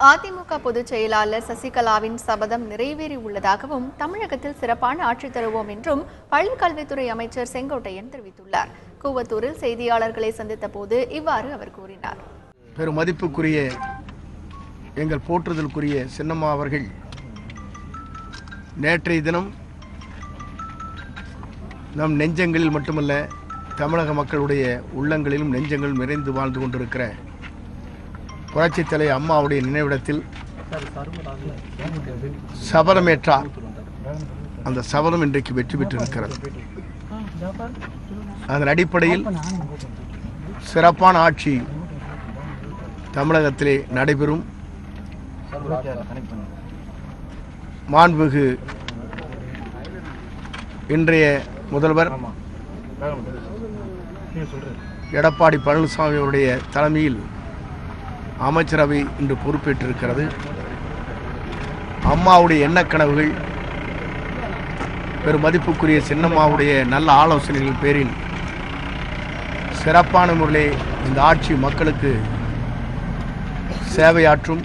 அதிமுக பொதுச் செயலாளர் சசிகலாவின் சபதம் நிறைவேறியுள்ளதாகவும் தமிழகத்தில் சிறப்பான ஆட்சி தருவோம் என்றும் பள்ளிக்கல்வித்துறை அமைச்சர் செங்கோட்டையன் தெரிவித்துள்ளார். கூவத்தூரில் செய்தியாளர்களை சந்தித்த போது இவ்வாறு அவர் கூறினார். பெரும் மதிப்புக்குரிய எங்கள் போற்றுதலுக்குரிய சின்னம்மா அவர்கள் நேற்றைய தினம் நம் நெஞ்சங்களில் மட்டுமல்ல தமிழக மக்களுடைய உள்ளங்களிலும் நெஞ்சங்களிலும் நிறைந்து வாழ்ந்து கொண்டிருக்கிற புரட்சித் தலைவர் அம்மாவுடைய நினைவிடத்தில் சபதமேற்றார். அந்த சபதம் இன்றைக்கு வெற்றி பெற்றிருக்கிறது. அதன் அடிப்படையில் சிறப்பான ஆட்சி தமிழகத்திலே நடைபெறும். மாண்புமிகு இன்றைய முதல்வர் எடப்பாடி பழனிசாமி அவருடைய தலைமையில் அமைச்சரவை இன்று பொறுப்பேற்றிருக்கிறது. அம்மாவுடைய எண்ணக்கனவுகள் பெரும் மதிப்புக்குரிய சின்னம்மாவுடைய நல்ல ஆலோசனைகள் பேரில் சிறப்பான முறையில் இந்த ஆட்சி மக்களுக்கு சேவையாற்றும்.